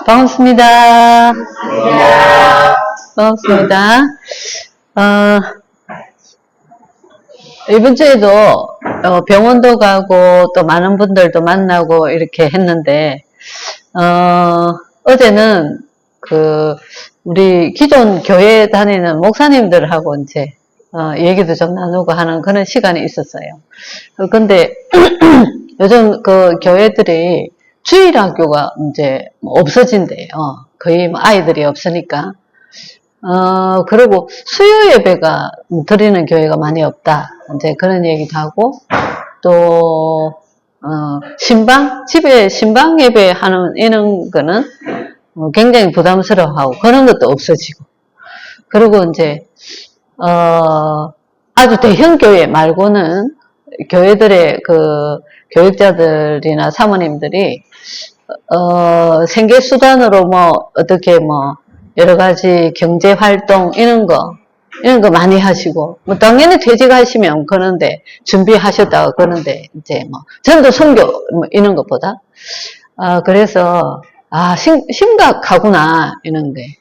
반갑습니다. 반갑습니다. 이번 주에도 병원도 가고 또 많은 분들도 만나고 이렇게 했는데, 어제는 우리 기존 교회 다니는 목사님들하고 이제, 얘기도 좀 나누고 하는 그런 시간이 있었어요. 근데 요즘 교회들이 주일학교가 이제 없어진대요. 거의 아이들이 없으니까. 그리고 수요 예배가 드리는 교회가 많이 없다. 이제 그런 얘기도 하고, 또, 집에 신방 예배 하는 이런 거는 굉장히 부담스러워 하고, 그런 것도 없어지고. 그리고 이제, 아주 대형 교회 말고는 교회들의 교육자들이나 사모님들이, 생계수단으로 어떻게 여러 가지 경제활동, 이런 거 많이 하시고, 당연히 퇴직하시면 그런데, 준비하셨다고 그러는데, 이제 전도 선교, 이런 것보다. 그래서, 심각하구나, 이런 게.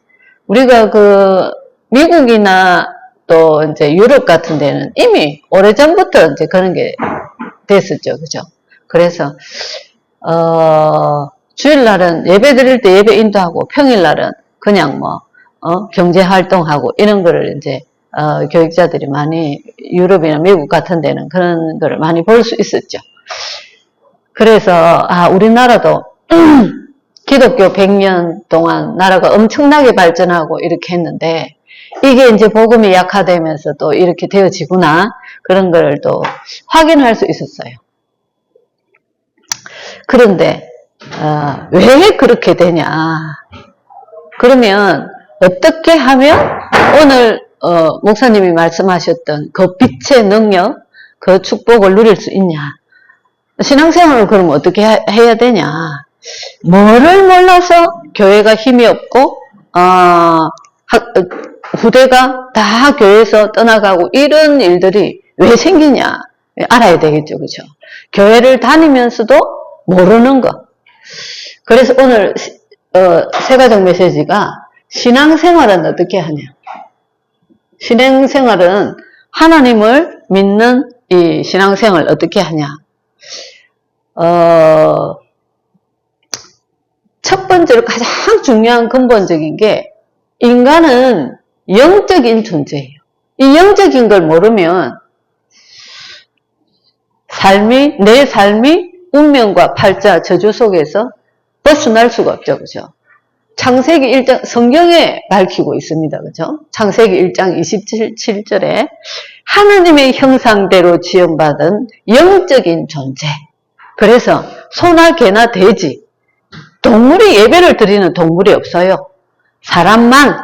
우리가 미국이나 또 이제 유럽 같은 데는 이미 오래전부터 이제 그런 게 됐었죠. 그죠? 그래서, 주일날은 예배 드릴 때 예배 인도하고, 평일날은 그냥 경제활동하고, 이런 거를 이제, 교육자들이 많이, 유럽이나 미국 같은 데는 그런 거를 많이 볼 수 있었죠. 그래서, 우리나라도, 기독교 100년 동안 나라가 엄청나게 발전하고 이렇게 했는데, 이게 이제 복음이 약화되면서 또 이렇게 되어지구나. 그런 걸 또 확인할 수 있었어요. 그런데, 왜 그렇게 되냐. 그러면, 어떻게 하면 오늘, 목사님이 말씀하셨던 그 빛의 능력, 그 축복을 누릴 수 있냐. 신앙생활을 그럼 어떻게 해야 되냐. 뭐를 몰라서 교회가 힘이 없고, 후대가 다 교회에서 떠나가고 이런 일들이 왜 생기냐. 알아야 되겠죠. 그죠? 교회를 다니면서도 모르는 거. 그래서 오늘, 세가정 메시지가 신앙생활은 어떻게 하냐. 신앙생활은 하나님을 믿는 이 신앙생활을 어떻게 하냐. 첫 번째로 가장 중요한 근본적인 게 인간은 영적인 존재예요. 이 영적인 걸 모르면 내 삶이 운명과 팔자, 저주 속에서 벗어날 수가 없죠. 그죠? 창세기 1장, 성경에 밝히고 있습니다. 그죠? 창세기 1장 27절에 하나님의 형상대로 지음받은 영적인 존재. 그래서 소나 개나 돼지, 동물이 예배를 드리는 동물이 없어요. 사람만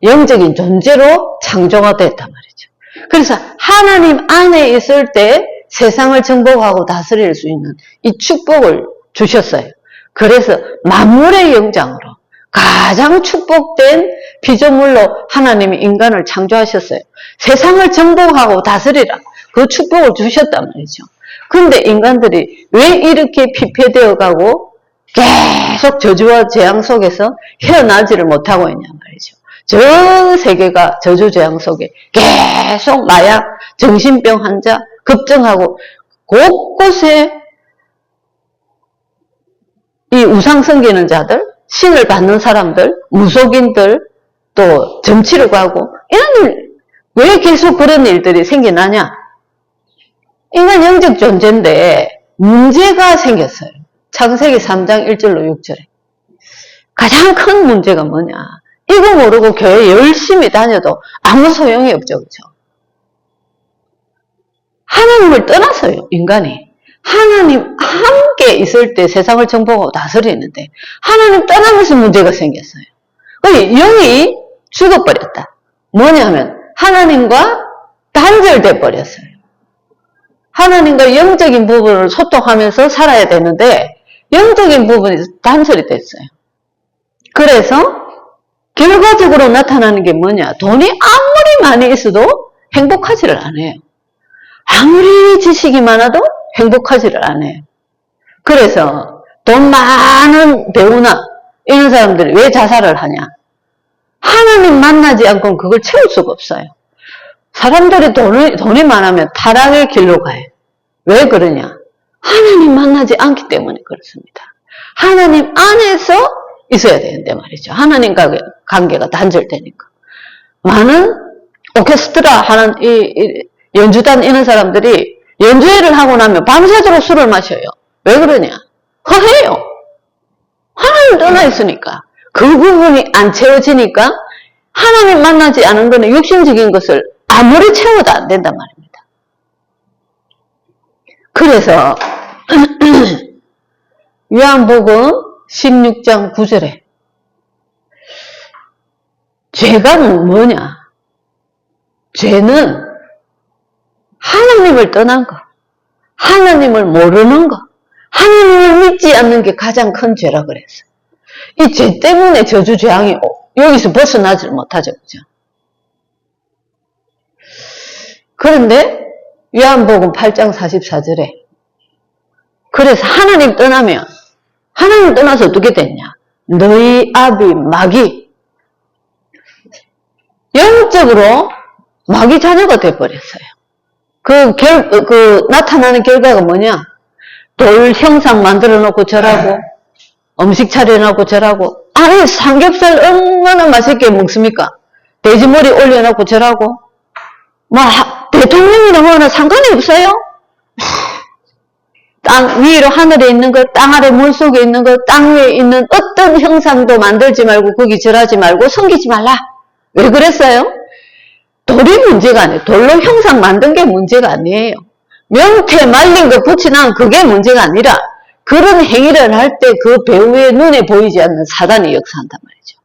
영적인 존재로 창조가 됐단 말이죠. 그래서 하나님 안에 있을 때 세상을 정복하고 다스릴 수 있는 이 축복을 주셨어요. 그래서 만물의 영장으로 가장 축복된 피조물로 하나님이 인간을 창조하셨어요. 세상을 정복하고 다스리라. 그 축복을 주셨단 말이죠. 근데 인간들이 왜 이렇게 피폐되어 가고 계속 저주와 재앙 속에서 헤어나지를 못하고 있냐 말이죠. 전 세계가 저주 재앙 속에 계속 마약, 정신병 환자, 급증하고 곳곳에 이 우상 섬기는 자들, 신을 받는 사람들, 무속인들, 또 점치러 가고 이런 일, 왜 계속 그런 일들이 생겨나냐? 인간 영적 존재인데 문제가 생겼어요. 창세기 3장 1절로 6절에. 가장 큰 문제가 뭐냐? 이거 모르고 교회 열심히 다녀도 아무 소용이 없죠. 그렇죠? 하나님을 떠나서요. 인간이. 하나님 함께 있을 때 세상을 정복하고 다스리는데 하나님 떠나면서 문제가 생겼어요. 영이 죽어버렸다. 뭐냐면 하나님과 단절돼 버렸어요. 하나님과 영적인 부분을 소통하면서 살아야 되는데 영적인 부분이 단절이 됐어요. 그래서 결과적으로 나타나는 게 뭐냐? 돈이 아무리 많이 있어도 행복하지를 않아요. 아무리 지식이 많아도 행복하지를 않아요. 그래서 돈 많은 배우나 이런 사람들이 왜 자살을 하냐? 하나님 만나지 않고는 그걸 채울 수가 없어요. 사람들이 돈이 많으면 타락의 길로 가요. 왜 그러냐? 하나님 만나지 않기 때문에 그렇습니다. 하나님 안에서 있어야 되는데 말이죠. 하나님과 관계가 단절되니까. 많은 오케스트라 하는 연주단 이런 사람들이 연주회를 하고 나면 밤새도록 술을 마셔요. 왜 그러냐? 허해요. 하나님 떠나 있으니까. 그 부분이 안 채워지니까 하나님 만나지 않은 거는 육신적인 것을 아무리 채워도 안 된단 말입니다. 그래서 요한복음 16장 9절에 죄가 뭐냐? 죄는 하나님을 떠난 거, 하나님을 모르는 거, 하나님을 믿지 않는 게 가장 큰 죄라 그랬어요. 이 죄 때문에 저주 재앙이 여기서 벗어나질 못하죠. 그죠? 그런데 요한복음 8장 44절에 그래서 하나님 떠나면 하나님 떠나서 어떻게 됐냐? 너희 아비 마귀 영적으로 마귀 자녀가 돼버렸어요. 나타나는 결과가 뭐냐? 돌 형상 만들어 놓고 절하고 음식 차려놓고 절하고 아니 삼겹살 얼마나 맛있게 먹습니까? 돼지머리 올려놓고 절하고 대통령이나 뭐나 상관이 없어요. 땅 위로 하늘에 있는 것, 땅 아래 물속에 있는 것, 땅 위에 있는 어떤 형상도 만들지 말고 거기 절하지 말고 섬기지 말라. 왜 그랬어요? 돌이 문제가 아니에요. 돌로 형상 만든 게 문제가 아니에요. 명태 말린 거 붙이난 그게 문제가 아니라 그런 행위를 할 때 그 배우의 눈에 보이지 않는 사단이 역사한단 말이죠.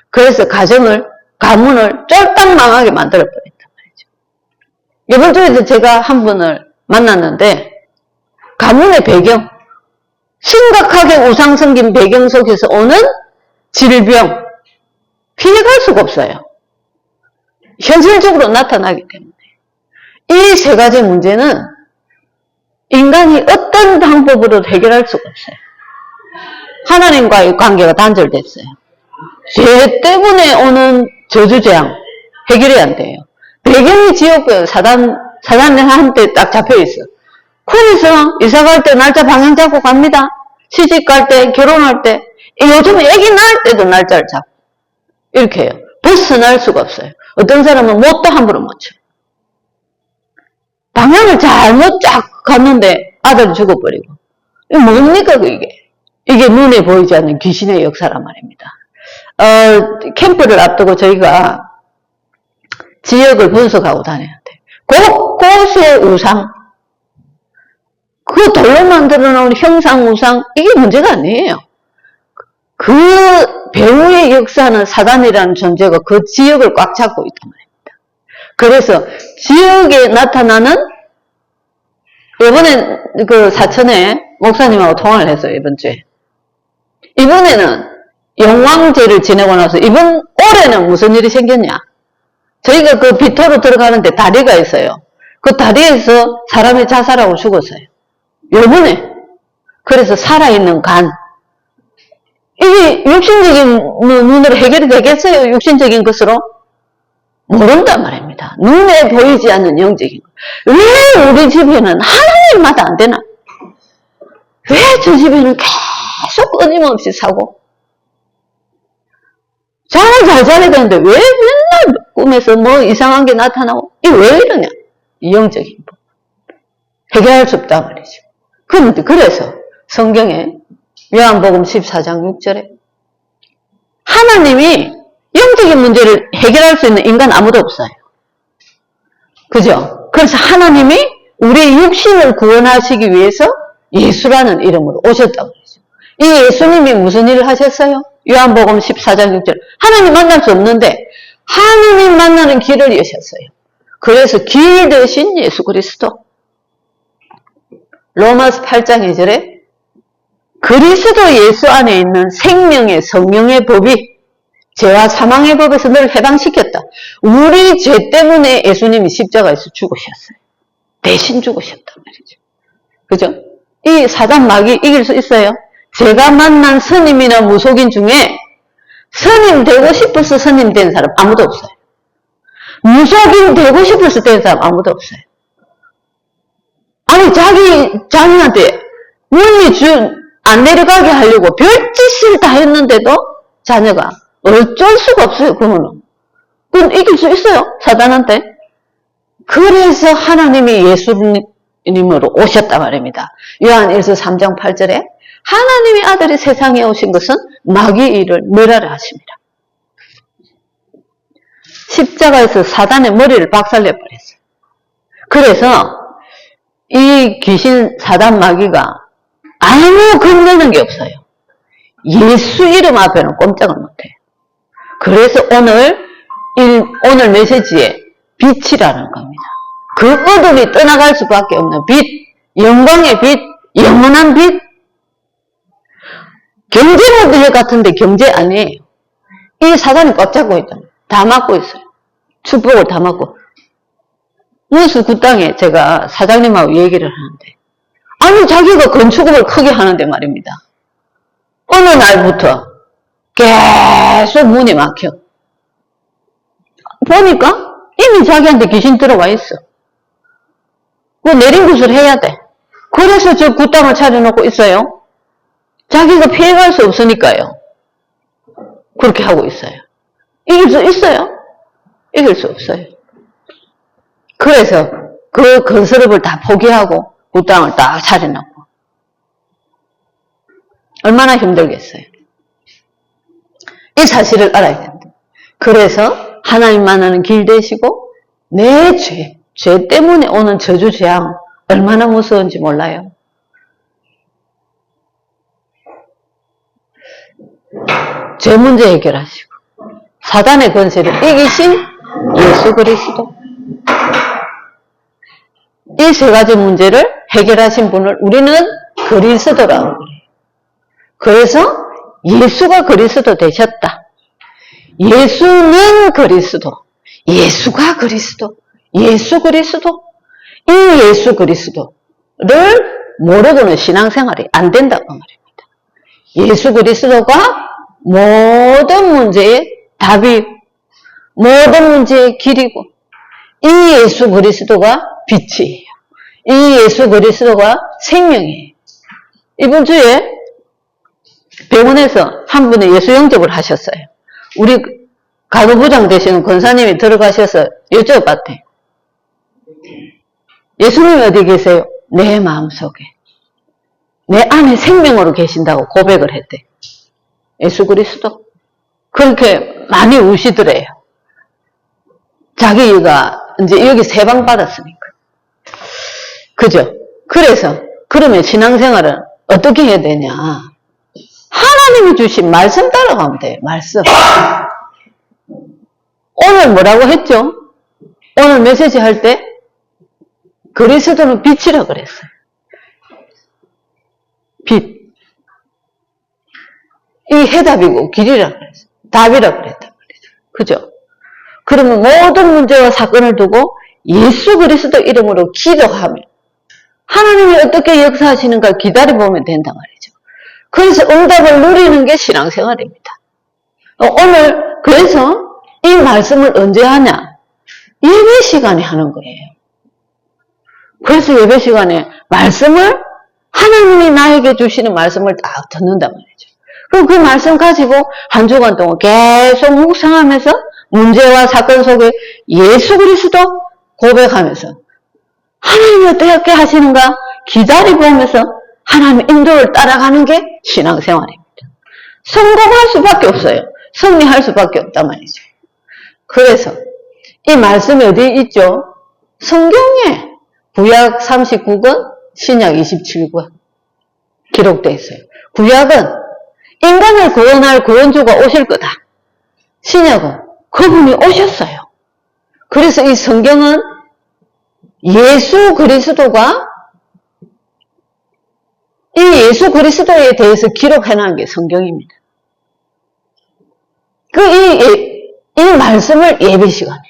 그래서 가문을 쫄딱 망하게 만들어버린단 말이죠. 이번 주에도 제가 한 분을 만났는데 가문의 배경, 심각하게 우상 섬긴 배경 속에서 오는 질병, 피해갈 수가 없어요. 현실적으로 나타나기 때문에. 이 세 가지 문제는 인간이 어떤 방법으로도 해결할 수가 없어요. 하나님과의 관계가 단절됐어요. 죄 때문에 오는 저주재앙 해결이 안 돼요. 배경이 지옥이에요. 사단한테 딱 잡혀있어. 그래서 이사 갈 때 날짜 방향 잡고 갑니다. 시집 갈 때, 결혼할 때, 요즘에 애기 낳을 때도 날짜를 잡고 이렇게 해요. 벗어날 수가 없어요. 어떤 사람은 못도 함부로 못 쳐요. 방향을 잘못 쫙 갔는데 아들이 죽어버리고. 이게 뭡니까 이게 눈에 보이지 않는 귀신의 역사란 말입니다. 캠프를 앞두고 저희가 지역을 분석하고 다녀야 돼. 곳곳의 우상, 그 돌로 만들어 놓은 형상 우상, 이게 문제가 아니에요. 그 배후의 역사는 사단이라는 존재가 그 지역을 꽉 잡고 있단 말입니다. 그래서 지역에 나타나는, 이번엔 그 사천에 목사님하고 통화를 했어요, 이번 주에. 이번에는 영왕제를 지내고 나서 올해는 무슨 일이 생겼냐? 저희가 그 비토로 들어가는데 다리가 있어요. 그 다리에서 사람이 자살하고 죽었어요. 요번에. 그래서 살아있는 간. 이게 육신적인 눈으로 해결이 되겠어요? 육신적인 것으로? 모른단 말입니다. 눈에 보이지 않는 영적인 것. 왜 우리 집에는 하나님마다 안 되나? 왜 저 집에는 계속 끊임없이 사고? 잠을 잘 자야 되는데 왜 맨날 꿈에서 뭐 이상한 게 나타나고? 이게 왜 이러냐? 이 영적인 법. 해결할 수 없단 말이죠. 그래서 성경에 요한복음 14장 6절에 하나님이 영적인 문제를 해결할 수 있는 인간 아무도 없어요. 그죠? 그래서 하나님이 우리의 육신을 구원하시기 위해서 예수라는 이름으로 오셨단 말이죠. 이 예수님이 무슨 일을 하셨어요? 요한복음 14장 6절. 하나님 만날 수 없는데 하나님 만나는 길을 여셨어요. 그래서 길 대신 예수 그리스도. 로마서 8장 2절에 그리스도 예수 안에 있는 생명의 성령의 법이 죄와 사망의 법에서 늘 해방시켰다. 우리 죄 때문에 예수님이 십자가에서 죽으셨어요. 대신 죽으셨단 말이죠. 그죠? 이 사단 마귀 이길 수 있어요? 제가 만난 스님이나 무속인 중에 스님 되고 싶어서 스님 된 사람 아무도 없어요. 무속인 되고 싶어서 된 사람 아무도 없어요. 아니 자기한테 문이 안 내려가게 하려고 별짓을 다 했는데도 자녀가 어쩔 수가 없어요. 그거는. 그건 이길 수 있어요. 사단한테. 그래서 하나님이 예수님으로 오셨단 말입니다. 요한 1서 3장 8절에 하나님의 아들이 세상에 오신 것은 마귀의 일을 멸하라 하십니다. 십자가에서 사단의 머리를 박살내버렸어요. 그래서 이 귀신 사단 마귀가 아무 겁내는 게 없어요. 예수 이름 앞에는 꼼짝을 못해요. 그래서 오늘 메시지에 빛이라는 겁니다. 그 어둠이 떠나갈 수밖에 없는 빛, 영광의 빛, 영원한 빛. 경제 모델 같은데 경제 아니에요. 이 사단이 꽉 잡고 있잖아요. 다 막고 있어요. 축복을 다 막고. 무수 그 땅에 제가 사장님하고 얘기를 하는데, 아니 자기가 건축업을 크게 하는데 말입니다. 어느 날부터 계속 문이 막혀. 보니까 이미 자기한테 귀신 들어와 있어. 뭐 내린 굿을 해야 돼. 그래서 저 그 땅을 차려놓고 있어요. 자기가 피해갈 수 없으니까요. 그렇게 하고 있어요. 이길 수 있어요? 이길 수 없어요. 그래서 그 건설업을 다 포기하고 그 땅을 딱 차려놓고. 얼마나 힘들겠어요. 이 사실을 알아야 됩니다. 그래서 하나님만은 길 되시고 내 죄 때문에 오는 저주 재앙 얼마나 무서운지 몰라요. 죄 문제 해결하시고 사단의 권세를 이기신 예수 그리스도, 이 세 가지 문제를 해결하신 분을 우리는 그리스도라고 그래요. 그래서 예수가 그리스도 되셨다. 예수는 그리스도, 예수가 그리스도, 예수 그리스도. 이 예수 그리스도를 모르고는 신앙생활이 안 된다고 말입니다. 예수 그리스도가 모든 문제의 답이, 모든 문제의 길이고, 이 예수 그리스도가 빛이에요. 이 예수 그리스도가 생명이에요. 이번 주에 병원에서 한 분의 예수 영접을 하셨어요. 우리 간호부장 되시는 권사님이 들어가셔서 여쭤봤대요. 예수님이 어디 계세요? 내 마음속에, 내 안에 생명으로 계신다고 고백을 했대. 예수 그리스도. 그렇게 많이 우시더래요. 자기가 이제 여기 세방 받았으니까. 그죠? 그래서 그러면 신앙생활은 어떻게 해야 되냐? 하나님이 주신 말씀 따라가면 돼요. 말씀. 오늘 뭐라고 했죠? 오늘 메시지 할 때 그리스도는 빛이라 그랬어요. 빛. 이 해답이고 길이라 그랬어요. 답이라 그랬단 말이죠. 그죠? 그러면 모든 문제와 사건을 두고 예수 그리스도 이름으로 기도하면 하나님이 어떻게 역사하시는가 기다려보면 된단 말이죠. 그래서 응답을 누리는 게 신앙생활입니다. 오늘 그래서 이 말씀을 언제 하냐? 예배 시간에 하는 거예요. 그래서 예배 시간에 말씀을, 하나님이 나에게 주시는 말씀을 딱 듣는단 말이죠. 그럼 그 말씀 가지고 한 주간 동안 계속 묵상하면서 문제와 사건 속에 예수 그리스도 고백하면서 하나님이 어떻게 하시는가 기다려보면서 하나님의 인도를 따라가는 게 신앙생활입니다. 성공할 수밖에 없어요. 승리할 수밖에 없단 말이죠. 그래서 이 말씀이 어디 있죠? 성경에 구약 39권, 신약 27권 기록되어 있어요. 구약은 인간을 구원할 구원주가 오실 거다. 신약은 그분이 오셨어요. 그래서 이 성경은 예수 그리스도가, 이 예수 그리스도에 대해서 기록해놓은 게 성경입니다. 이 말씀을 예배 시간에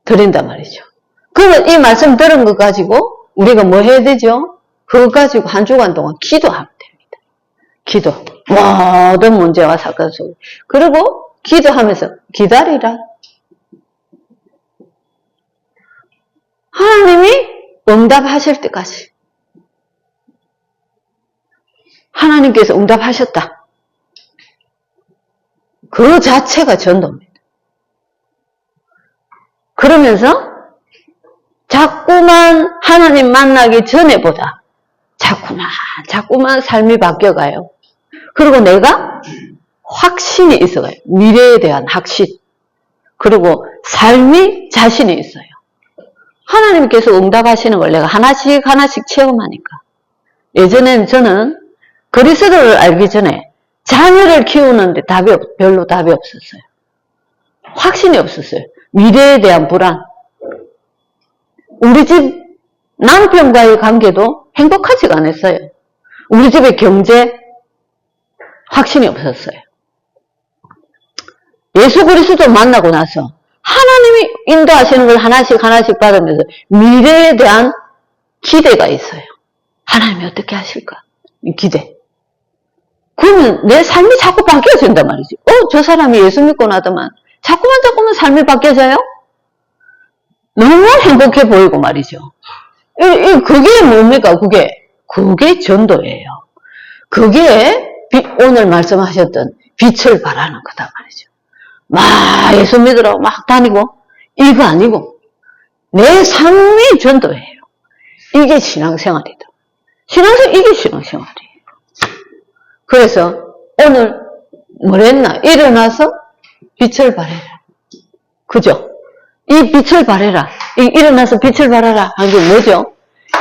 드린단 말이죠. 그러면 이 말씀 들은 것 가지고 우리가 뭐 해야 되죠? 그거 가지고 한 주간 동안 기도하면 됩니다. 기도. 모든 문제와 사건 속에. 그리고 기도하면서 기다리라. 하나님이 응답하실 때까지. 하나님께서 응답하셨다. 그 자체가 전도입니다. 그러면서 자꾸만 하나님 만나기 전에보다 자꾸만 삶이 바뀌어가요. 그리고 내가 확신이 있어요. 미래에 대한 확신. 그리고 삶이 자신이 있어요. 하나님께서 응답하시는 걸 내가 하나씩 체험하니까. 예전에는 저는 그리스도를 알기 전에 자녀를 키우는데 별로 답이 없었어요. 확신이 없었어요. 미래에 대한 불안. 우리 집 남편과의 관계도 행복하지가 않았어요. 우리 집의 경제 확신이 없었어요. 예수 그리스도 만나고 나서 하나님이 인도하시는 걸 하나씩 받으면서 미래에 대한 기대가 있어요. 하나님이 어떻게 하실까? 이 기대. 그러면 내 삶이 자꾸 바뀌어진단 말이지. 저 사람이 예수 믿고 나더만 자꾸만 삶이 바뀌어져요? 너무 행복해 보이고 말이죠. 그게 뭡니까? 그게 전도예요. 그게 오늘 말씀하셨던 빛을 발하는 거다 말이죠. 막 예수 믿으라고 막 다니고 이거 아니고 내 삶이 전도예요. 이게 신앙생활이다. 이게 신앙생활이에요. 그래서 오늘 뭐랬나? 일어나서 빛을 발해라. 그죠? 이 빛을 발해라. 일어나서 빛을 발하라. 하는 게 뭐죠?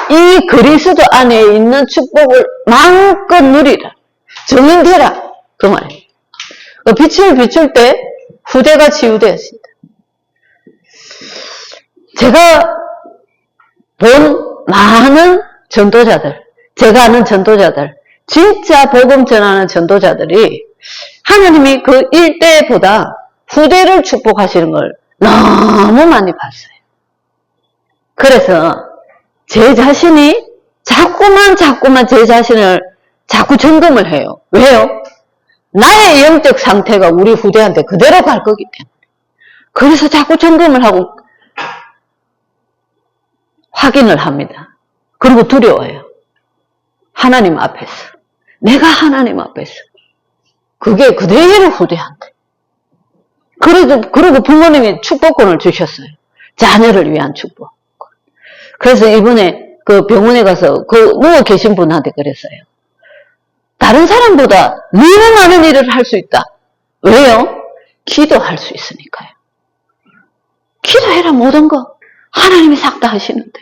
이 그리스도 안에 있는 축복을 마음껏 누리라. 정인되라. 그 말이에요. 빛을 비출 때 후대가 치유되었습니다. 제가 본 많은 전도자들, 제가 아는 전도자들, 진짜 복음 전하는 전도자들이 하나님이 그 일대보다 후대를 축복하시는 걸 너무 많이 봤어요. 그래서 제 자신이 자꾸만 제 자신을 자꾸 점검을 해요. 왜요? 나의 영적 상태가 우리 후대한테 그대로 갈 거기 때문에. 그래서 자꾸 점검을 하고 확인을 합니다. 그리고 두려워요. 하나님 앞에서. 내가 하나님 앞에서. 그게 그대로 후대한테. 그리고 부모님이 축복권을 주셨어요. 자녀를 위한 축복. 그래서 이번에 그 병원에 가서 그 누워 계신 분한테 그랬어요. 다른 사람보다 너무 많은 일을 할 수 있다. 왜요? 기도할 수 있으니까요. 기도해라 모든 거. 하나님이 싹 다 하시는데.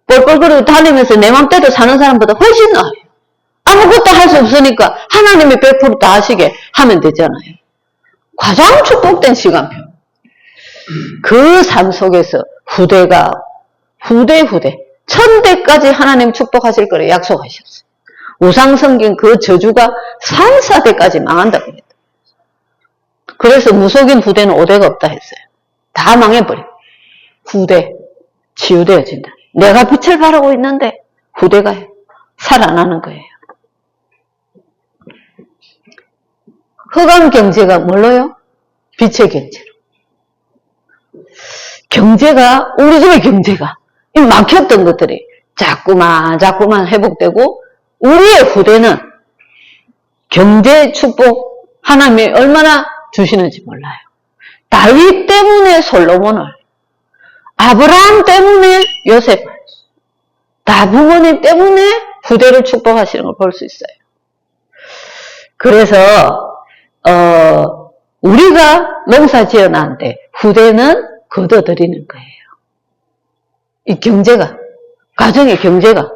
뻘뻘거리고 다니면서 내 맘대로 사는 사람보다 훨씬 나아요. 아무것도 할 수 없으니까 하나님이 100% 다 하시게 하면 되잖아요. 가장 축복된 시간표. 그 삶 속에서 후대 1000대까지 하나님 축복하실 거를 약속하셨어요. 우상성경 그 저주가 3, 4대까지 망한다고 했다. 그래서 무속인 후대는 5대가 없다 했어요. 다 망해버려. 후대 치유되어진다. 내가 빛을 발하고 있는데 후대가 살아나는 거예요. 흑암 경제가 뭘로요? 빛의 경제로. 경제가, 우리 집의 경제가, 이 막혔던 것들이 자꾸만 회복되고, 우리의 후대는 경제 축복, 하나님이 얼마나 주시는지 몰라요. 다윗 때문에 솔로몬을, 아브라함 때문에 요셉을, 다 부모님 때문에 후대를 축복하시는 걸 볼 수 있어요. 그래서 우리가 농사 지어놨는데 후대는 거둬들이는 거예요. 이 경제가, 가정의 경제가.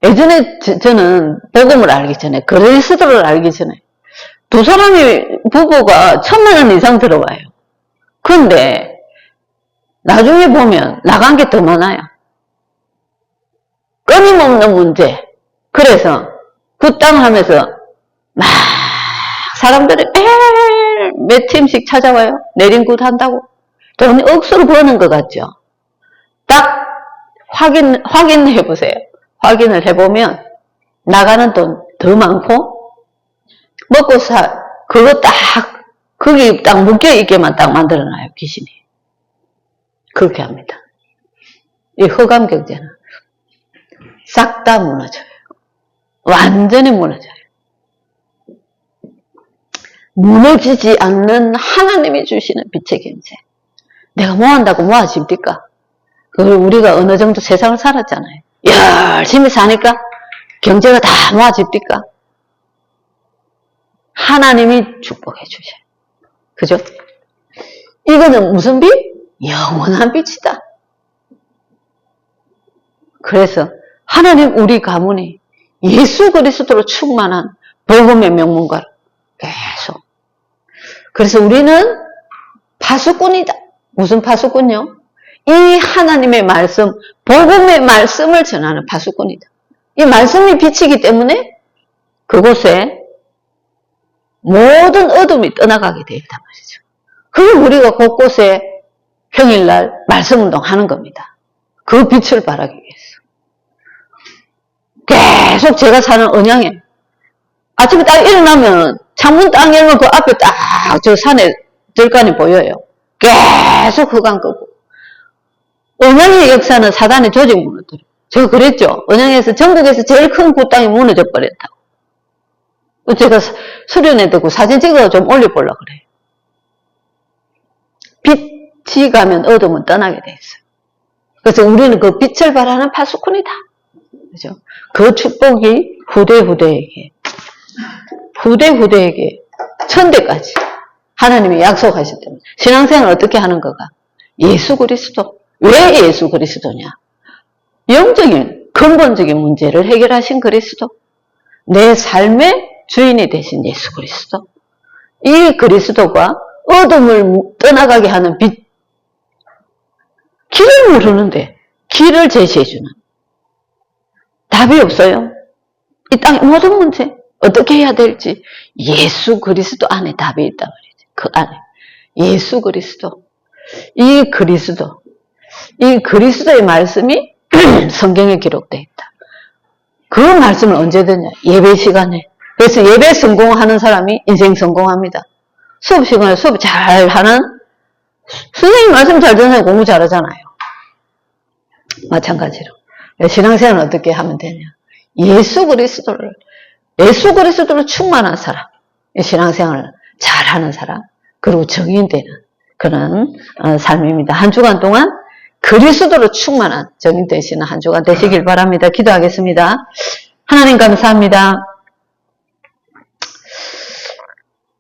예전에 저는 복음을 알기 전에, 그리스도를 알기 전에 두 사람이 부부가 1000만 원 이상 들어와요. 그런데 나중에 보면 나간 게 더 많아요. 끊임없는 문제. 그래서 그 땅 하면서 막 사람들이 몇 팀씩 찾아와요. 내린굿 한다고. 돈이 억수로 버는 것 같죠. 딱 확인해 보세요. 확인을 해보면 나가는 돈 더 많고, 먹고 그거 딱, 거기 딱 묶여있게만 딱 만들어놔요, 귀신이. 그렇게 합니다. 이 흑암 경제는 싹 다 무너져요. 완전히 무너져요. 무너지지 않는 하나님이 주시는 빛의 경제. 내가 뭐 한다고 모아집니까? 그걸 우리가 어느 정도 세상을 살았잖아요. 열심히 사니까 경제가 다 모아집니까? 하나님이 축복해 주셔요. 그죠? 이거는 무슨 빛? 영원한 빛이다. 그래서 하나님 우리 가문이 예수 그리스도로 충만한 복음의 명문가로 계속. 그래서 우리는 파수꾼이다. 무슨 파수꾼요? 이 하나님의 말씀, 복음의 말씀을 전하는 파수꾼이다. 이 말씀이 빛이기 때문에 그곳에 모든 어둠이 떠나가게 되어 있단 말이죠. 그걸 우리가 곳곳에 평일날 말씀운동 하는 겁니다. 그 빛을 발하기 위해서. 계속 제가 사는 언양에 아침에 딱 일어나면 창문 딱 열면 그 앞에 딱 저 산에 들간이 보여요. 계속 흑암 끄고. 언양의 역사는 사단의 조직 무너뜨려. 저 그랬죠. 언양에서 전국에서 제일 큰 굿땅이 무너져 버렸다고. 제가 수련회 듣고 사진 찍어서 좀 올려보려고 그래요. 빛이 가면 어둠은 떠나게 돼 있어요. 그래서 우리는 그 빛을 발하는 파수꾼이다. 그죠? 그 축복이 후대에게 천대까지 하나님이 약속하셨다면 신앙생활을 어떻게 하는 거가? 예수 그리스도. 왜 예수 그리스도냐? 영적인 근본적인 문제를 해결하신 그리스도. 내 삶의 주인이 되신 예수 그리스도. 이 그리스도가 어둠을 떠나가게 하는 빛. 길을 모르는데 길을 제시해주는. 답이 없어요. 이 땅의 모든 문제 어떻게 해야 될지 예수 그리스도 안에 답이 있단 말이죠. 그 안에 예수 그리스도. 이 그리스도의 말씀이 성경에 기록되어 있다. 그 말씀을 언제 듣냐? 예배 시간에. 그래서 예배 성공하는 사람이 인생 성공합니다. 수업 시간에 수업 잘하는 선생님 말씀 잘 듣는 공부 잘하잖아요. 마찬가지로 신앙생활은 어떻게 하면 되냐? 예수 그리스도로 충만한 사람, 신앙생활을 잘하는 사람, 그리고 정인되는 그런 삶입니다. 한 주간 동안 그리스도로 충만한 정인 되시는 한 주간 되시길 바랍니다. 기도하겠습니다. 하나님 감사합니다.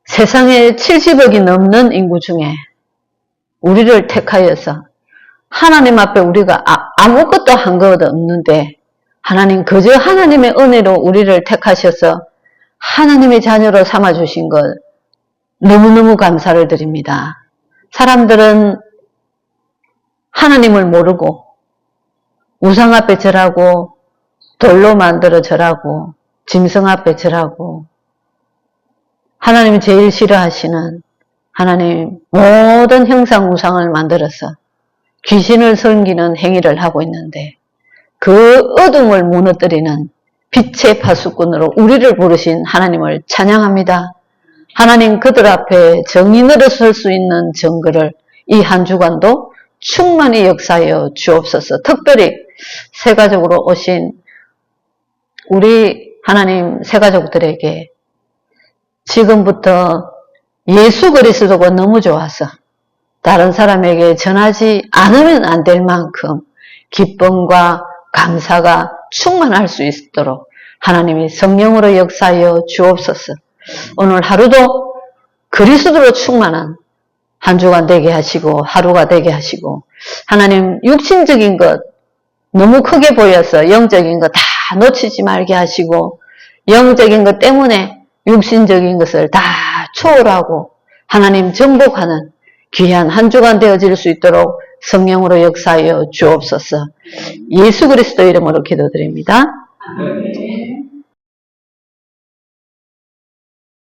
세상에 70억이 넘는 인구 중에 우리를 택하여서 하나님 앞에 우리가 아무것도 한 것 없는데 하나님 그저 하나님의 은혜로 우리를 택하셔서 하나님의 자녀로 삼아주신 것 너무너무 감사를 드립니다. 사람들은 하나님을 모르고 우상 앞에 절하고 돌로 만들어 절하고 짐승 앞에 절하고 하나님이 제일 싫어하시는 하나님 모든 형상 우상을 만들어서 귀신을 섬기는 행위를 하고 있는데 그 어둠을 무너뜨리는 빛의 파수꾼으로 우리를 부르신 하나님을 찬양합니다. 하나님 그들 앞에 정인으로 설 수 있는 증거를 이 한 주간도 충만히 역사하여 주옵소서. 특별히 새가족으로 오신 우리 하나님 새가족들에게 지금부터 예수 그리스도가 너무 좋아서 다른 사람에게 전하지 않으면 안 될 만큼 기쁨과 감사가 충만할 수 있도록 하나님이 성령으로 역사하여 주옵소서. 오늘 하루도 그리스도로 충만한 한 주간 되게 하시고 하루가 되게 하시고 하나님 육신적인 것 너무 크게 보여서 영적인 것 다 놓치지 말게 하시고 영적인 것 때문에 육신적인 것을 다 초월하고 하나님 정복하는 귀한 한 주간 되어질 수 있도록 성령으로 역사하여 주옵소서. 예수 그리스도 이름으로 기도드립니다.